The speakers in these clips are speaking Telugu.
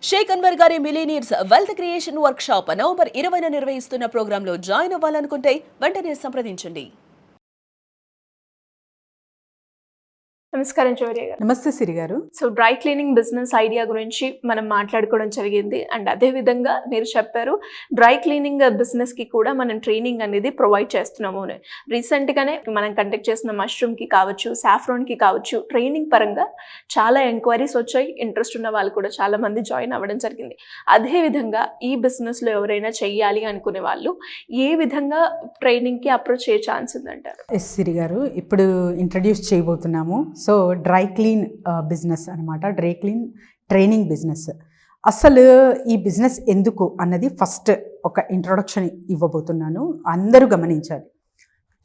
షేక్ అన్వర్ గారి millionaires wealth creation workshop November 20న నిర్వహిస్తున్న ప్రోగ్రాంలో జాయిన్ అవ్వాలనుకుంటే వెంటనే సంప్రదించండి. నమస్కారం చౌర్య గారు. నమస్తే సిరి గారు. So dry cleaning business idea గురించి మనం మాట్లాడుకోవడం జరిగింది. అండ్ అదే విధంగా మీరు చెప్పారు డ్రై క్లీనింగ్ బిజినెస్ కి కూడా మనం ట్రైనింగ్ అనేది ప్రొవైడ్ చేస్తున్నాము. రీసెంట్ గానే మనం కండక్ట్ చేసిన మష్రూమ్ కి కావచ్చు, సాఫ్రాన్ కి కావచ్చు, ట్రైనింగ్ పరంగా చాలా ఎంక్వైరీస్ వచ్చాయి. ఇంట్రెస్ట్ ఉన్న వాళ్ళు కూడా చాలా మంది జాయిన్ అవ్వడం జరిగింది. అదే విధంగా ఈ బిజినెస్ లో ఎవరైనా చెయ్యాలి అనుకునే వాళ్ళు ఏ విధంగా ట్రైనింగ్ కి అప్రోచ్ అయ్యే ఛాన్స్ ఉందంటారు? ఎస్ సిరి గారు, ఇప్పుడు ఇంట్రడ్యూస్ చేయబోతున్నాము. సో డ్రై క్లీన్ బిజినెస్ అనమాట, డ్రై క్లీన్ ట్రైనింగ్ బిజినెస్. అసలు ఈ బిజినెస్ ఎందుకు అన్నది ఫస్ట్ ఒక ఇంట్రొడక్షన్ ఇవ్వబోతున్నాను. అందరూ గమనించాలి.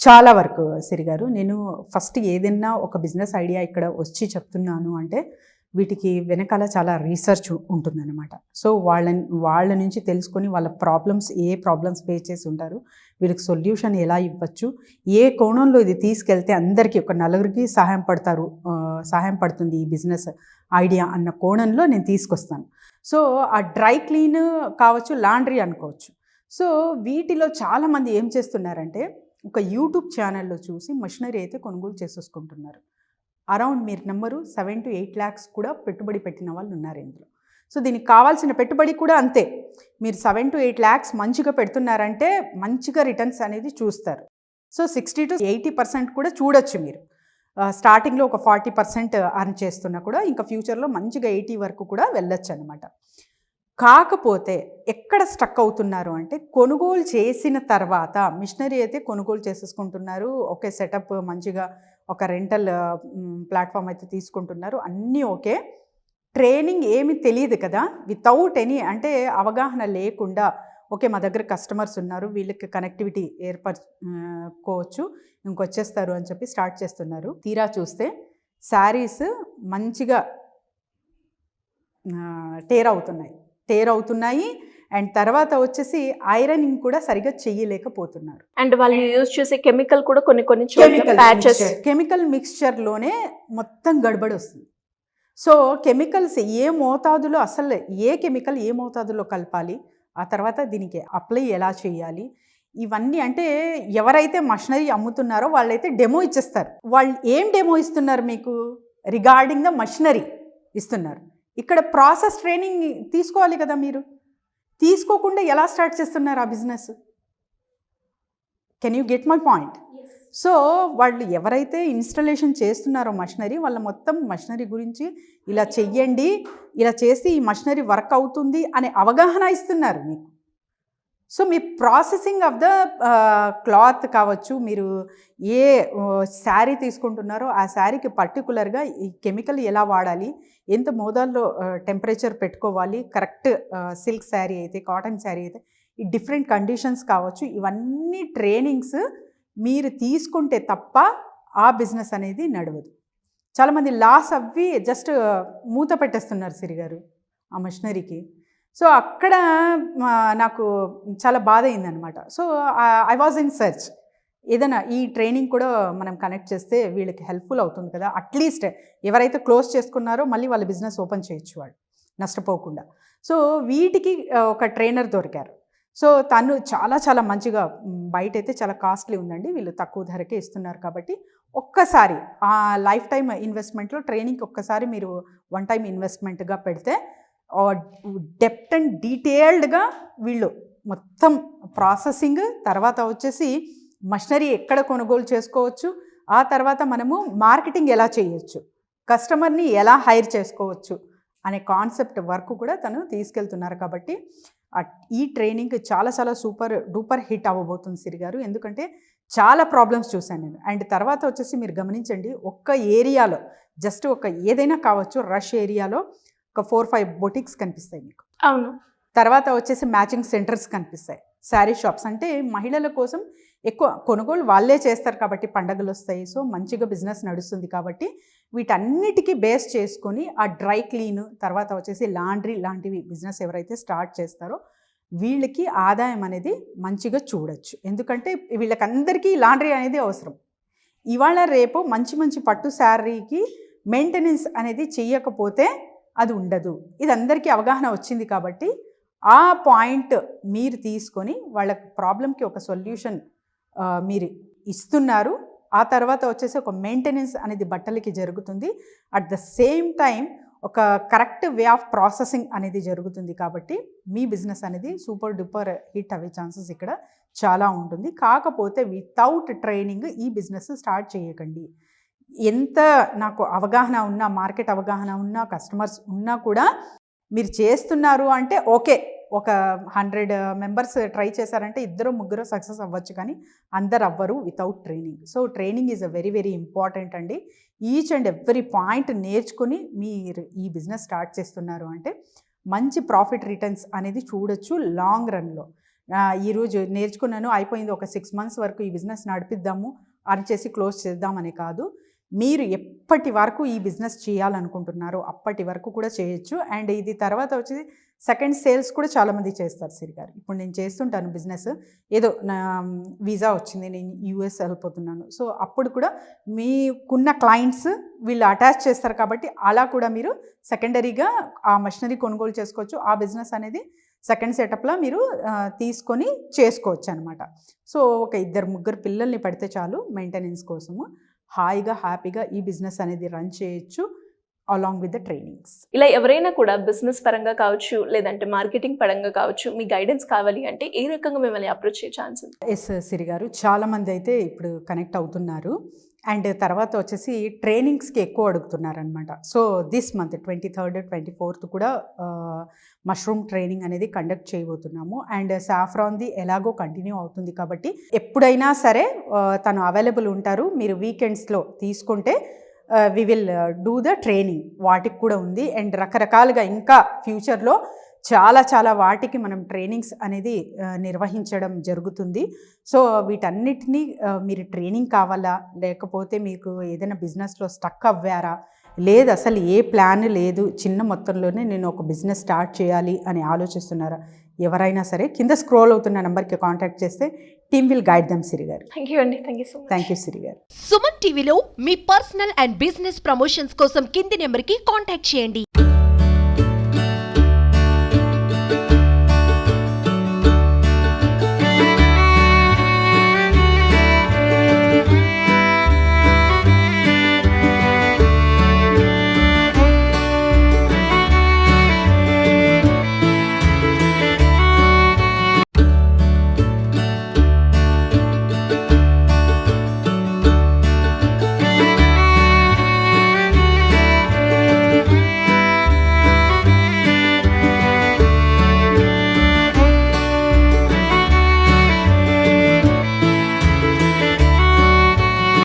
చాలా వరకు సిరి గారు, నేను ఫస్ట్ ఏదైనా ఒక బిజినెస్ ఐడియా ఇక్కడ వచ్చి చెప్తున్నాను అంటే వీటికి వెనకాల చాలా రీసెర్చ్ ఉంటుందన్నమాట. సో వాళ్ళ నుంచి తెలుసుకొని వాళ్ళ ఏ ప్రాబ్లమ్స్ ఫేస్ చేసి ఉంటారు, వీళ్ళకి సొల్యూషన్ ఎలా ఇవ్వచ్చు, ఏ కోణంలో ఇది తీసుకెళ్తే అందరికీ ఒక నలుగురికి సహాయం పడుతుంది ఈ బిజినెస్ ఐడియా అన్న కోణంలో నేను తీసుకొస్తాను. సో ఆ డ్రై క్లీన్ కావచ్చు, లాండ్రీ అనుకోవచ్చు. సో వీటిలో చాలామంది ఏం చేస్తున్నారంటే ఒక యూట్యూబ్ ఛానల్లో చూసి మషినరీ అయితే కొనుగోలు చేసేసుకుంటున్నారు. అరౌండ్ మీరు నెంబరు 7 to 8 lakhs కూడా పెట్టుబడి పెట్టిన వాళ్ళు ఉన్నారు ఇందులో. సో దీనికి కావాల్సిన పెట్టుబడి కూడా అంతే. మీరు 7 to 8 lakhs మంచిగా పెడుతున్నారంటే మంచిగా రిటర్న్స్ అనేది చూస్తారు. సో 60 to 80% కూడా చూడొచ్చు మీరు. స్టార్టింగ్లో ఒక 40% అర్న్ చేస్తున్నా కూడా ఇంకా ఫ్యూచర్లో మంచిగా 80 వరకు కూడా వెళ్ళొచ్చు అనమాట. కాకపోతే ఎక్కడ స్టక్ అవుతున్నారు అంటే కొనుగోలు చేసిన తర్వాత మిషనరీ అయితే కొనుగోలు చేసేసుకుంటున్నారు. ఓకే, సెటప్ మంచిగా ఒక రెంటల్ ప్లాట్ఫామ్ అయితే తీసుకుంటున్నారు, అన్నీ ఓకే. ట్రైనింగ్ ఏమీ తెలియదు కదా, వితౌట్ ఎనీ అంటే అవగాహన లేకుండా ఓకే మా దగ్గర కస్టమర్స్ ఉన్నారు, వీళ్ళకి కనెక్టివిటీ ఏర్పరచుకోవచ్చు, ఇంకొచ్చేస్తారు అని చెప్పి స్టార్ట్ చేస్తున్నారు. తీరా చూస్తే శారీస్ మంచిగా టేర్ అవుతున్నాయి అండ్ తర్వాత వచ్చేసి ఐరనింగ్ కూడా సరిగా చెయ్యలేకపోతున్నారు. అండ్ వాళ్ళు యూజ్ చేసే కెమికల్ కూడా కొన్ని కెమికల్ మిక్స్చర్లోనే మొత్తం గడబడి వస్తుంది. సో కెమికల్స్ ఏ మోతాదులో, అసలు ఏ కెమికల్ ఏ మోతాదులో కలపాలి, ఆ తర్వాత దీనికి అప్లై ఎలా చేయాలి, ఇవన్నీ అంటే ఎవరైతే మషనరీ అమ్ముతున్నారో వాళ్ళైతే డెమో ఇచ్చేస్తారు. వాళ్ళు ఏం డెమో ఇస్తున్నారు మీకు? రిగార్డింగ్ ద మషనరీ ఇస్తున్నారు. ఇక్కడ ప్రాసెస్ ట్రైనింగ్ తీసుకోవాలి కదా, మీరు తీసుకోకుండా ఎలా స్టార్ట్ చేస్తున్నారు ఆ business? Can you get my point? So వాళ్ళు ఎవరైతే ఇన్స్టలేషన్ చేస్తున్నారో మషనరీ, వాళ్ళ మొత్తం మషనరీ గురించి ఇలా చెయ్యండి, ఇలా చేస్తే ఈ మషనరీ వర్క్ అవుతుంది అనే అవగాహన ఇస్తున్నారు మీకు. So me processing of the cloth కావచ్చు, మీరు ఏ శారీ తీసుకుంటున్నారో ఆ శారీకి పర్టికులర్గా ఈ కెమికల్ ఎలా వాడాలి, ఎంత మోతాదులో టెంపరేచర్ పెట్టుకోవాలి, కరెక్ట్ సిల్క్ శారీ అయితే, కాటన్ శారీ అయితే ఈ డిఫరెంట్ కండిషన్స్ కావచ్చు, ఇవన్నీ ట్రైనింగ్స్ మీరు తీసుకుంటే తప్ప ఆ బిజినెస్ అనేది నడవదు. చాలామంది లాస్ అవ్వి జస్ట్ మూత పెట్టేస్తున్నారు సిరి గారు ఆ మిషనరీకి. సో అక్కడ నాకు చాలా బాధ అయిందనమాట. So I was in search, ఏదైనా ఈ ట్రైనింగ్ కూడా మనం కనెక్ట్ చేస్తే వీళ్ళకి హెల్ప్ఫుల్ అవుతుంది కదా, అట్లీస్ట్ ఎవరైతే క్లోజ్ చేసుకున్నారో మళ్ళీ వాళ్ళ బిజినెస్ ఓపెన్ చేయొచ్చు వాళ్ళు నష్టపోకుండా. సో వీటికి ఒక ట్రైనర్ దొరికారు. సో తను చాలా మంచిగా, బయట అయితే చాలా కాస్ట్లీ ఉందండి, వీళ్ళు తక్కువ ధరకే ఇస్తున్నారు. కాబట్టి ఒక్కసారి ఆ లైఫ్ టైమ్ ఇన్వెస్ట్మెంట్లో ట్రైనింగ్కి ఒక్కసారి మీరు వన్ టైం ఇన్వెస్ట్మెంట్గా పెడితే డెప్త్ అండ్ డీటెయిల్డ్గా వీళ్ళు మొత్తం ప్రాసెసింగ్, తర్వాత వచ్చేసి మషనరీ ఎక్కడ కొనుగోలు చేసుకోవచ్చు, ఆ తర్వాత మనము మార్కెటింగ్ ఎలా చేయొచ్చు, కస్టమర్ని ఎలా హైర్ చేసుకోవచ్చు అనే కాన్సెప్ట్ వర్క్ కూడా తను తీసుకెళ్తున్నారు. కాబట్టి ఈ ట్రైనింగ్ చాలా సూపర్ డూపర్ హిట్ అవ్వబోతుంది సిరి గారు. ఎందుకంటే చాలా ప్రాబ్లమ్స్ చూశాను నేను. అండ్ తర్వాత వచ్చేసి మీరు గమనించండి, ఒక్క ఏరియాలో జస్ట్ ఒక ఏదైనా కావచ్చు, రష్ ఏరియాలో ఒక 4-5 బొటిక్స్ కనిపిస్తాయి మీకు. అవును. తర్వాత వచ్చేసి మ్యాచింగ్ సెంటర్స్ కనిపిస్తాయి, శారీ షాప్స్. అంటే మహిళల కోసం ఎక్కువ కొనుగోలు వాళ్ళే చేస్తారు కాబట్టి పండగలు వస్తాయి. సో మంచిగా బిజినెస్ నడుస్తుంది కాబట్టి వీటన్నిటికీ బేస్ చేసుకొని ఆ డ్రై క్లీన్, తర్వాత వచ్చేసి లాండ్రీ లాంటివి బిజినెస్ ఎవరైతే స్టార్ట్ చేస్తారో వీళ్ళకి ఆదాయం అనేది మంచిగా చూడొచ్చు. ఎందుకంటే వీళ్ళకందరికీ లాండ్రీ అనేది అవసరం. ఇవాళ రేపు మంచి పట్టు శారీకి మెయింటెనెన్స్ అనేది చెయ్యకపోతే అది ఉండదు. ఇది అందరికీ అవగాహన వచ్చింది కాబట్టి ఆ పాయింట్ మీరు తీసుకొని వాళ్ళ ప్రాబ్లంకి ఒక సొల్యూషన్ మీరు ఇస్తున్నారు. ఆ తర్వాత వచ్చేసి ఒక మెయింటెనెన్స్ అనేది బట్టలకి జరుగుతుంది. అట్ ద సేమ్ టైం ఒక కరెక్ట్ వే ఆఫ్ ప్రాసెసింగ్ అనేది జరుగుతుంది. కాబట్టి మీ బిజినెస్ అనేది సూపర్ డూపర్ హిట్ అయ్యే ఛాన్సెస్ ఇక్కడ చాలా ఉంటుంది. కాకపోతే వితౌట్ ట్రైనింగ్ ఈ బిజినెస్ స్టార్ట్ చేయకండి. ఎంత నాకు అవగాహన ఉన్నా, మార్కెట్ అవగాహన ఉన్నా, కస్టమర్స్ ఉన్నా కూడా మీరు చేస్తున్నారు అంటే ఓకే, ఒక 100 మెంబర్స్ ట్రై చేశారంటే 2-3 సక్సెస్ అవ్వచ్చు, కానీ అందరు అవ్వరు without training. So training is a very very important అండి. ఈచ్ అండ్ ఎవ్రీ పాయింట్ నేర్చుకుని మీరు ఈ బిజినెస్ స్టార్ట్ చేస్తున్నారు అంటే మంచి ప్రాఫిట్ రిటర్న్స్ అనేది చూడొచ్చు లాంగ్ రన్లో. ఈరోజు నేర్చుకున్నాను అయిపోయింది, ఒక 6 months వరకు ఈ బిజినెస్ నడిపిద్దాము అని చేసి క్లోజ్ చేద్దామని కాదు. మీరు ఎప్పటి వరకు ఈ బిజినెస్ చేయాలనుకుంటున్నారో అప్పటి వరకు కూడా చేయొచ్చు. అండ్ ఇది తర్వాత వచ్చి సెకండ్ సేల్స్ కూడా చాలామంది చేస్తారు సిరి గారు. ఇప్పుడు నేను చేస్తుంటాను బిజినెస్, ఏదో నా వీసా వచ్చింది, నేను యూఎస్ వెళ్ళిపోతున్నాను. సో అప్పుడు కూడా మీకున్న క్లయింట్స్ వీళ్ళు అటాచ్ చేస్తారు కాబట్టి అలా కూడా మీరు సెకండరీగా ఆ మషినరీ కొనుగోలు చేసుకోవచ్చు. ఆ బిజినెస్ అనేది సెకండ్ సెటప్లో మీరు తీసుకొని చేసుకోవచ్చు అనమాట. సో ఒక 2-3 పిల్లల్ని పెడితే చాలు మెయింటెనెన్స్ కోసము. హాయిగా హ్యాపీగా ఈ బిజినెస్ అనేది రన్ చేయొచ్చు అలాంగ్ విత్ ద ట్రైనింగ్స్. ఇలా ఎవరైనా కూడా బిజినెస్ పరంగా కావచ్చు, లేదంటే మార్కెటింగ్ పరంగా కావచ్చు, మీ గైడెన్స్ కావాలి అంటే ఏ రకంగా మిమ్మల్ని అప్రోచ్ చేసే ఛాన్స్ ఉంది? ఎస్ సిరి గారు, చాలామంది అయితే ఇప్పుడు కనెక్ట్ అవుతున్నారు. అండ్ తర్వాత వచ్చేసి ట్రైనింగ్స్కి ఎక్కువ అడుగుతున్నారనమాట. So this month 23rd, 24th కూడా మష్రూమ్ ట్రైనింగ్ అనేది కండక్ట్ చేయబోతున్నాము. అండ్ సాఫ్రాన్ది ఎలాగో కంటిన్యూ అవుతుంది కాబట్టి ఎప్పుడైనా సరే తను అవైలబుల్ ఉంటారు. మీరు వీకెండ్స్లో తీసుకుంటే we will do the training. వాటికి కూడా ఉంది. అండ్ రకరకాలుగా ఇంకా ఫ్యూచర్లో చాలా వాటికి మనం ట్రైనింగ్స్ అనేది నిర్వహించడం జరుగుతుంది. సో వీటన్నిటినీ మీరు ట్రైనింగ్ కావాలా, లేకపోతే మీకు ఏదైనా బిజినెస్లో స్టక్ అవ్వారా, లేదు అసలు ఏ ప్లాన్ లేదు, చిన్న మొత్తంలోనే నేను ఒక బిజినెస్ స్టార్ట్ చేయాలి అని ఆలోచిస్తున్నారా, ఎవరైనా సరే కింద స్క్రోల్ అవుతున్న నెంబర్కి కాంటాక్ట్ చేస్తే team will guide them Siri గారు. థ్యాంక్ యూ అండి. Thank you so much. Thank you Siri గారు. సుమన్ టీవీలో మీ పర్సనల్ అండ్ బిజినెస్ ప్రమోషన్స్ కోసం కింది నెంబర్కి కాంటాక్ట్ చేయండి.